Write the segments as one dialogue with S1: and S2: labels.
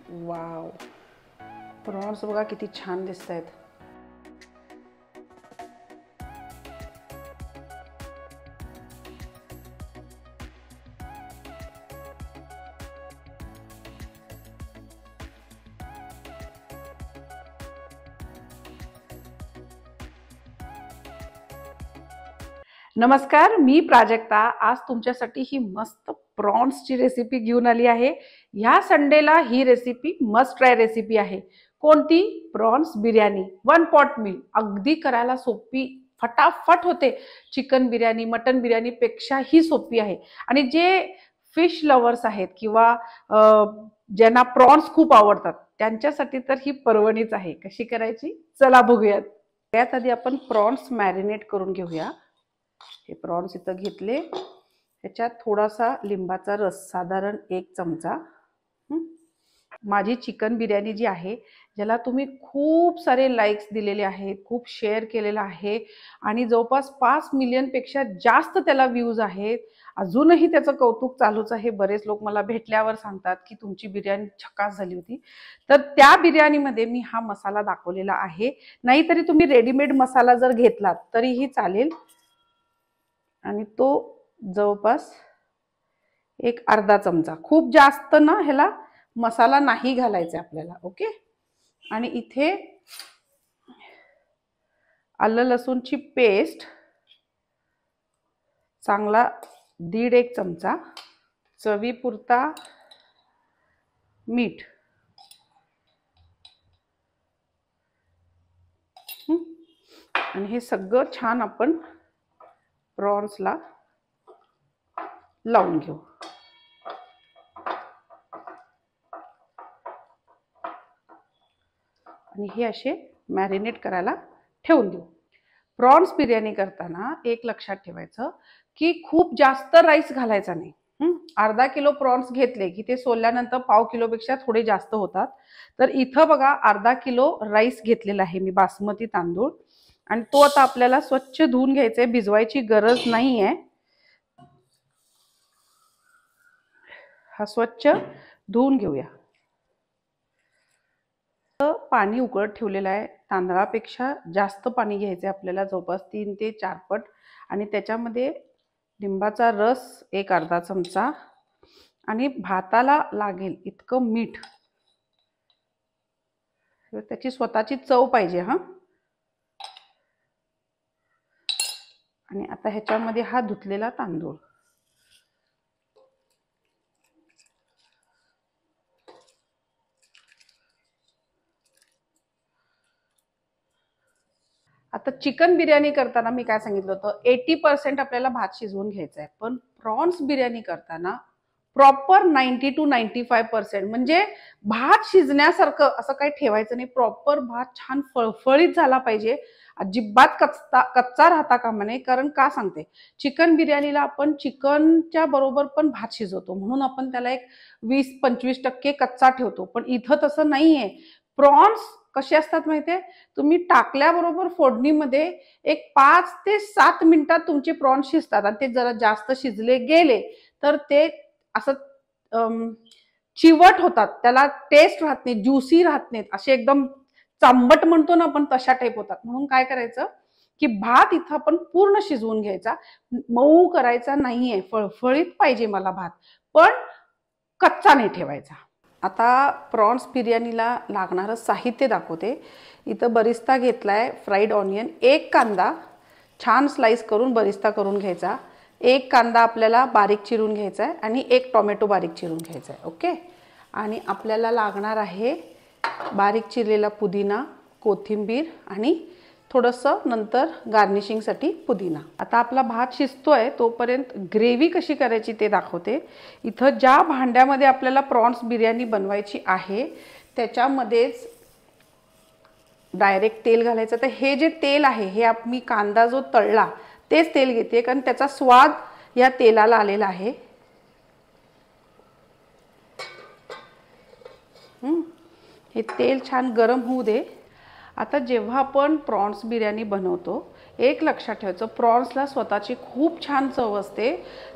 S1: Wow, prawns बघा किती छान दिसत आहेत. नमस्कार, मी प्राजक्ता. आज तुमच्यासाठी ही मस्त प्रॉन्सची रेसिपी घेऊन आली आहे. ह्या संडेला ही रेसिपी मस्ट ट्राय रेसिपी आहे. कोणती? Prawns biryani. One pot meal. अगदी करायला सोपी, फटाफट होते. चिकन बिर्याणी, मटन बिर्याणी पेक्षाही सोपी आहे. आणि जे फिश लवर्स आहेत किंवा ज्यांना प्रॉन्स खूप आवडतात त्यांच्यासाठी तर ही पर्वणीच आहे. कशी करायची चला बघूयात. त्यात आधी आपण प्रॉन्स मॅरिनेट करून घेऊया. हे प्रॉन्स इथं घेतले. त्याच्यात थोडासा लिंबाचा रस, साधारण 1 चमचा. माझी चिकन बिर्याणी जी आहे, ज्याला तुम्ही खूप सारे लाईक्स दिलेले आहेत, खूप शेअर केलेला आहे आणि जवळपास 5 मिलियन पेक्षा जास्त त्याला व्ह्यूज आहेत. अजूनही त्याचं कौतुक चालूच आहे. बरेच लोक मला भेटल्यावर सांगतात की तुमची बिर्याणी झकास झाली होती. तर त्या बिर्याणीमध्ये मी हा मसाला दाखवलेला आहे. नाहीतरी तुम्ही रेडीमेड मसाला जर घेतलात तरीही चालेल. आणि तो जवळपास एक अर्धा चमचा. खूप जास्त ना ह्याला मसाला नाही घालायचा आपल्याला. ओके. आणि इथे आलं लसूणची पेस्ट चांगला 1.5 चमचा. चवीपुरता मीठ. आणि हे सगळं छान आपण प्रॉन्सला लावून घेऊ. आणि हे असे मॅरिनेट करायला ठेवून देऊ. प्रॉन्स बिर्याणी करताना एक लक्षात ठेवायचं की खूप जास्त राईस घालायचा नाही. अर्धा किलो प्रॉन्स घेतले की ते सोलल्यानंतर पाव किलोपेक्षा थोडे जास्त होतात. तर इथं बघा अर्धा किलो राईस घेतलेला आहे मी, बासमती तांदूळ. आणि तो आता आपल्याला स्वच्छ धुवून घ्यायचा आहे. भिजवायची गरज नाही आहे. हा स्वच्छ धुवून घेऊया. पाणी उकळत ठेवलेलं आहे. तांदळापेक्षा जास्त पाणी घ्यायचं आहे आपल्याला, जवळपास 3 ते 4 पट. आणि त्याच्यामध्ये लिंबाचा रस एक अर्धा चमचा आणि भाताला लागेल इतकं मीठ. त्याची स्वतःची चव पाहिजे हा. आणि आता ह्याच्यामध्ये हा धुतलेला तांदूळ. आता चिकन बिर्याणी करताना मी काय सांगितलं होतं, 80% आपल्याला भात शिजवून घ्यायचा आहे. पण प्रॉन्स बिर्याणी करताना प्रॉपर 90 to 95% म्हणजे भात शिजण्यासारखं असं काही ठेवायचं नाही. प्रॉपर भात छान फळफळीत झाला पाहिजे. अजिबात कच्चा राहता कामा नये. कारण का सांगते, चिकन बिर्याणीला आपण चिकनच्या बरोबर पण भात शिजवतो, म्हणून आपण त्याला एक 20-25% कच्चा ठेवतो. पण इथं तसं नाहीये. प्रॉन्स कसे असतात माहितीये, तुम्ही टाकल्याबरोबर फोडणीमध्ये एक 5 ते 7 मिनिटात तुमचे प्रॉन्स शिजतात. आणि ते जरा जास्त शिजले गेले तर ते असं चिवट होतात. त्याला टेस्ट राहत नाही, ज्युसी राहत नाहीत, असे एकदम चांबट म्हणतो ना आपण, तशा टाईप होतात. म्हणून काय करायचं की भात इथं आपण पूर्ण शिजवून घ्यायचा. मऊ करायचा नाहीये, फळफळीत पाहिजे मला भात, पण कच्चा नाही ठेवायचा. आता प्रॉन्स बिर्याणीला लागणारं साहित्य दाखवते. इथं बरिस्ता घेतलाय, फ्राईड ऑनियन, 1 कांदा छान स्लाइस करून बरिस्ता करून घ्यायचा. 1 कांदा आपल्याला बारीक चिरून घ्यायचा आहे आणि 1 टोमॅटो बारीक चिरून घ्यायचा आहे. ओके. आणि आपल्याला लागणार आहे बारीक चिरलेला पुदिना, कोथिंबीर आणि थोडंसं नंतर गार्निशिंगसाठी पुदिना. आता आपला भात शिजतोय तोपर्यंत ग्रेव्ही कशी करायची ते दाखवते. इथं ज्या भांड्यामध्ये आपल्याला प्रॉन्स बिर्याणी बनवायची आहे त्याच्यामध्येच डायरेक्ट तेल घालायचं. तर हे जे तेल आहे हे मी कांदा जो तळला तेच तेल घेते, कारण त्याचा स्वाद या तेलाला आलेला आहे. हे तेल छान गरम होऊ दे. आता जेव्हा आपण प्रॉन्स बिर्याणी बनवतो एक लक्षात ठेवायचं, प्रॉन्सला स्वतःची खूप छान चव असते,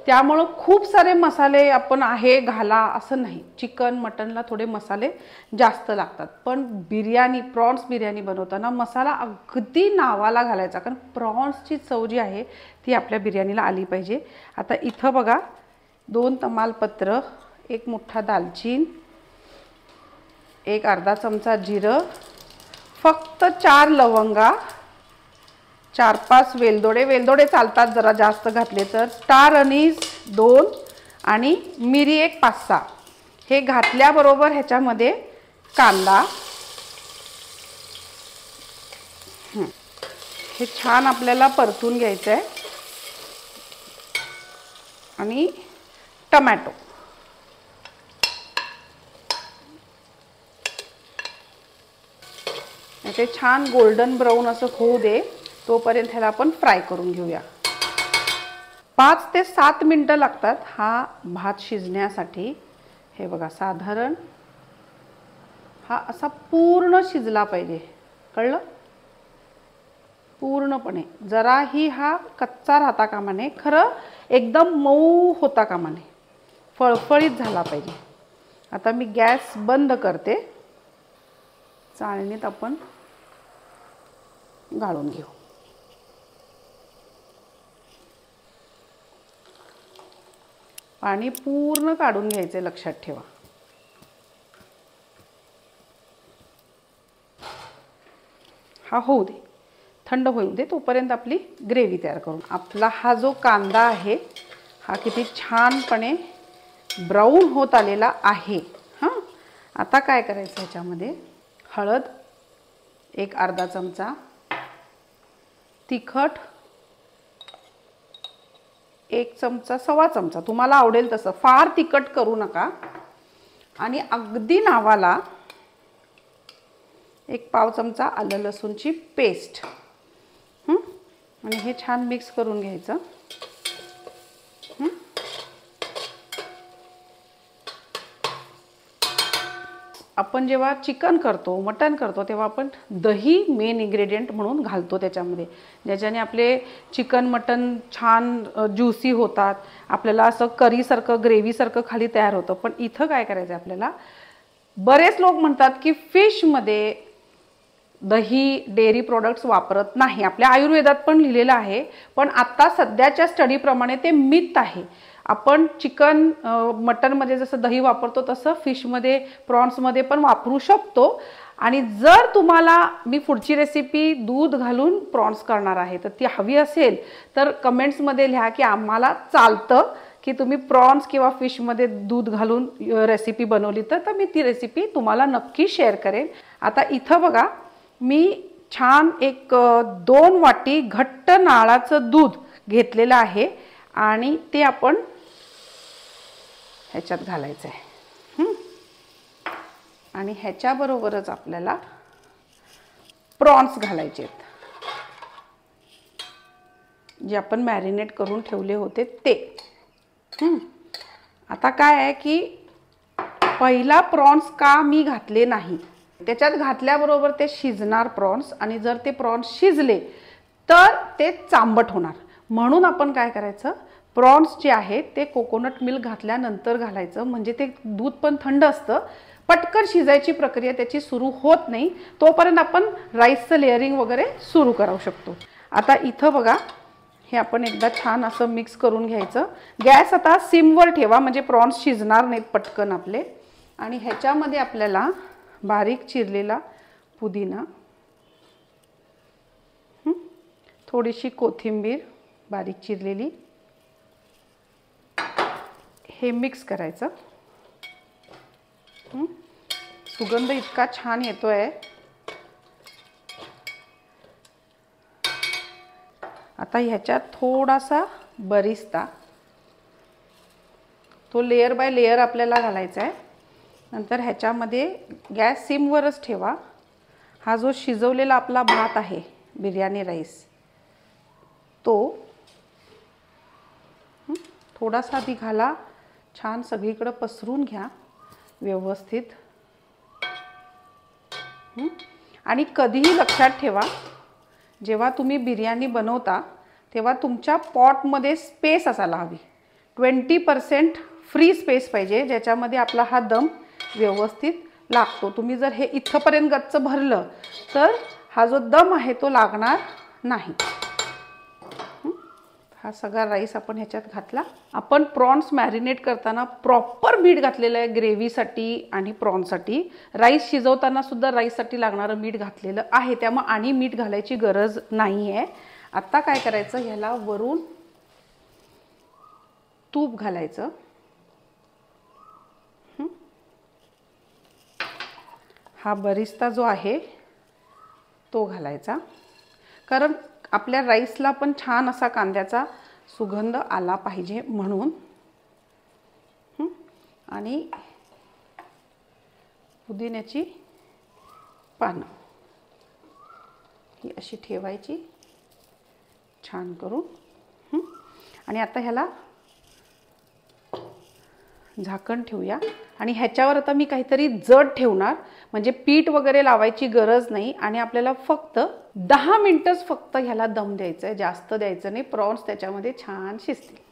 S1: त्यामुळं खूप सारे मसाले आपण आहे घाला असं नाही. चिकन मटनला थोडे मसाले जास्त लागतात, पण बिर्याणी प्रॉन्स बिर्याणी बनवताना मसाला अगदी नावाला घालायचा, कारण प्रॉन्सची चव जी आहे ती आपल्या बिर्याणीला आली पाहिजे. आता इथं बघा 2 तमालपत्र, 1 मोठा दालचीन, 1 अर्धा चमचा जिरं, फक्त 4 लवंगा, 4-5 वेलदोडे, वेलदोडे चालतात जरा जास्त घातले तर, स्टार अनीस 2 आणि मिरी 1 5-6. हे घातल्याबरोबर ह्याच्यामध्ये कांदा, हे छान आपल्याला परतून घ्यायचं आहे, आणि टमॅटो. ते छान गोल्डन ब्राऊन असं होऊ दे, तोपर्यंत ह्याला आपण फ्राय करून घेऊया. 5 ते 7 मिनटं लागतात हा भात शिजण्यासाठी. हे बघा, साधारण हा असा पूर्ण शिजला पाहिजे, कळलं? पूर्णपणे, जराही हा कच्चा राहता कामा नये, खरं एकदम मऊ होता कामा नये, फळफळीत झाला पाहिजे. आता मी गॅस बंद करते, चाळणीत आपण गाळून घेऊ. पाणी पूर्ण काढून घ्यायचे, लक्षात ठेवा. हा होऊ दे, थंड होऊ दे, तोपर्यंत आपली ग्रेव्ही तयार करू. आपला हा जो कांदा आहे हा किती छानपणे ब्राऊन होत आलेला आहे. हां, आता काय करायचं, ह्याच्यामध्ये हळद 1 अर्धा चमचा, तिखट 1 चमचा, सव्वा चमचा, तुम्हाला आवडेल तसं, फार तिखट करू नका. आणि अगदी नावाला 1 पाव चमचा आलं लसूणची पेस्ट. आणि हे छान मिक्स करून घ्यायचं. आपण जेव्हा चिकन करतो, मटन करतो, तेव्हा आपण दही मेन इन्ग्रेडियंट म्हणून घालतो त्याच्यामध्ये, ज्याच्याने आपले चिकन मटन छान ज्युसी होतात, आपल्याला असं करीसारखं ग्रेव्हीसारखं खाली तयार होतं. पण इथं काय करायचं आहे आपल्याला, बरेच लोक म्हणतात की फिशमध्ये दही डेअरी प्रोडक्ट्स वापरत नाही, आपल्या आयुर्वेदात पण लिहिलेलं आहे, पण आत्ता सध्याच्या स्टडीप्रमाणे ते मिथ आहे. आपण चिकन मटनमध्ये जसं दही वापरतो तसं फिशमध्ये प्रॉन्समध्ये पण वापरू शकतो. आणि जर तुम्हाला मी पुढची रेसिपी दूध घालून प्रॉन्स करणार आहे तर ती हवी असेल तर कमेंट्समध्ये लिहा की आम्हाला चालतं की तुम्ही प्रॉन्स किंवा फिशमध्ये दूध घालून रेसिपी बनवली तर मी ती रेसिपी तुम्हाला नक्की शेअर करेन. आता इथं बघा, मी छान 1-2 वाटी घट्ट नाळाचं दूध घेतलेलं आहे आणि ते आपण ह्याच्यात घालायचं आहे. आणि ह्याच्याबरोबरच आपल्याला प्रॉन्स घालायचे आहेत, जे आपण मॅरिनेट करून ठेवले होते ते. आता काय आहे की पहिला प्रॉन्स का मी घातले नाही, त्याच्यात घातल्याबरोबर ते शिजणार प्रॉन्स, आणि जर ते प्रॉन्स शिजले तर ते चांबट होणार. म्हणून आपण काय करायचं, प्रॉन्स जे आहे ते कोकोनट मिल्क घातल्यानंतर घालायचं, म्हणजे ते दूध पण थंड असतं, पटकन शिजायची प्रक्रिया त्याची सुरू होत नाही, तोपर्यंत आपण राईसचं लेअरिंग वगैरे सुरू करू शकतो. आता इथं बघा, हे आपण एकदा छान असं मिक्स करून घ्यायचं. गॅस आता सिमवर ठेवा, म्हणजे प्रॉन्स शिजणार नाहीत पटकन आपले. आणि ह्याच्यामध्ये आपल्याला बारीक चिरलेला पुदिना, थोडीशी कोथिंबीर बारीक चिरलेली, हे मिक्स करायचं. सुगंध इतका छान येतोय. आता ह्याच्यात थोडासा बरिस्ता, तो लेयर बाय लेयर आपल्याला घालायचा आहे. नंतर ह्याच्यामध्ये गॅस सिमवरच ठेवा. हा जो शिजवलेला आपला भात आहे बिर्याणी राईस, तो थोडासा आधी घाला, छान सगळीकडे पसरून घ्या व्यवस्थित. आणि कधीही लक्षात ठेवा जेव्हा तुम्ही बिर्याणी बनवता तेव्हा तुमच्या पॉटमध्ये स्पेस असायला हवी. 20% फ्री स्पेस पाहिजे, ज्याच्यामध्ये आपला हा दम व्यवस्थित लागतो. तुम्ही जर हे इथंपर्यंत गच्च भरलं तर हा जो दम आहे तो लागणार नाही. हा सगळा राईस आपण ह्याच्यात घातला. आपण प्रॉन्स मॅरिनेट करताना प्रॉपर मीठ घातलेलं आहे ग्रेव्हीसाठी आणि प्रॉन्ससाठी. राईस शिजवताना सुद्धा राईससाठी लागणारं मीठ घातलेलं आहे, त्यामुळे आणि मीठ घालायची गरज नाही आहे. आता काय करायचं, ह्याला वरून तूप घालायचं. हा बरिस्ता जो आहे तो घालायचा, कारण आपल्या राईसला पण छान असा कांद्याचा सुगंध आला पाहिजे म्हणून. आणि पुदिन्याची पानं ही अशी ठेवायची छान करून. आणि आता ह्याला झाकण ठेवूया. आणि ह्याच्यावर आता मी काहीतरी जड ठेवणार, म्हणजे पीठ वगैरे लावायची गरज नाही. आणि आपल्याला फक्त 10 मिनिटच फक्त ह्याला दम द्यायचा आहे, जास्त द्यायचं नाही. प्रॉन्स त्याच्यामध्ये छान शिजतील.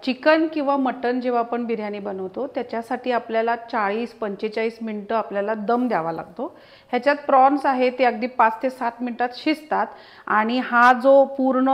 S1: चिकन किंवा मटन जेव्हा आपण बिर्याणी बनवतो त्याच्यासाठी आपल्याला 40-45 मिनटं आपल्याला दम द्यावा लागतो. ह्याच्यात प्रॉन्स आहे ते अगदी 5 ते 7 मिनिटात शिजतात. आणि हा जो पूर्ण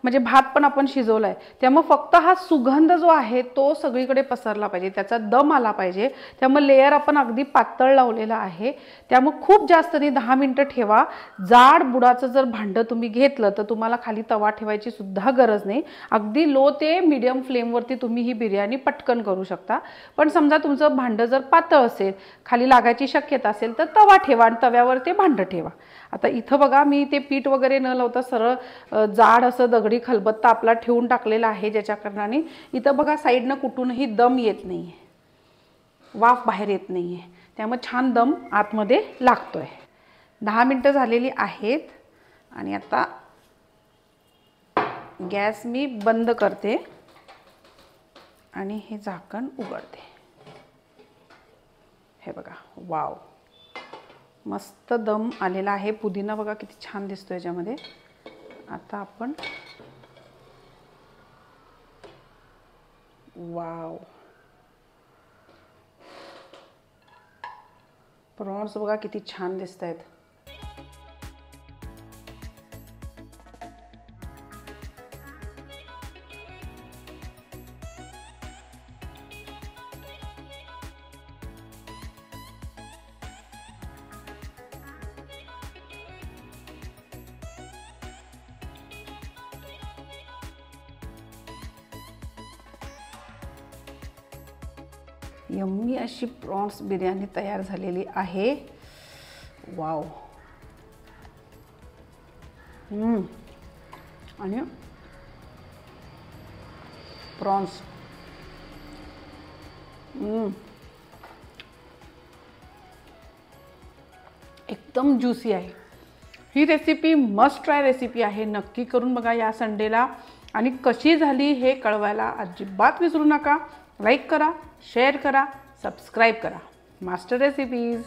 S1: म्हणजे भात पण आपण शिजवला आहे, त्यामुळे फक्त हा सुगंध जो आहे तो सगळीकडे पसरला पाहिजे, त्याचा दम आला पाहिजे. त्यामुळे लेयर आपण अगदी पातळ लावलेला आहे, त्यामुळे खूप जास्त नाही, 10 मिनिटं ठेवा. जाड बुडाचं जर भांडं तुम्ही घेतलं तर तुम्हाला खाली तवा ठेवायची सुद्धा गरज नाही. अगदी लो ते मीडियम फ्लेमवरती तुम्ही ही बिर्याणी पटकन करू शकता. पण समजा तुमचं भांडं जर पातळ असेल, खाली लागायची शक्यता असेल, तर तवा ठेवा आणि तव्यावर ते भांडं ठेवा. आता इथं बघा मी ते पीठ वगैरे न लावता सरळ जाड असं दगडी खलबत्ता आपला ठेवून टाकलेला आहे, ज्याच्या कारणाने इथं बघा साईडनं कुठूनही दम येत नाही आहे, वाफ बाहेर येत नाही आहे. त्यामुळे छान दम आतमध्ये लागतोय. 10 मिनिटं झालेली आहेत. आणि आता गॅस मी बंद करते आणि हे झाकण उघडते. हे बघा, वाव, मस्त दम आलेला आहे. पुदिना बघा किती छान दिसतो याच्यामध्ये. आता आपण वाव, प्रॉन्स बघा किती छान दिसत आहेत. यम्मी अशी प्रॉन्स बिर्याणी तयार झालेली आहे. वाव. आणि प्रॉन्स एकदम ज्युसी आहे. ही रेसिपी मस्ट ट्राय रेसिपी आहे, नक्की करून बघा या संडेला. आणि कशी झाली हे कळवायला अजिबात विसरू नका. लाईक करा, शेअर करा, सबस्क्राईब करा. Master recipes.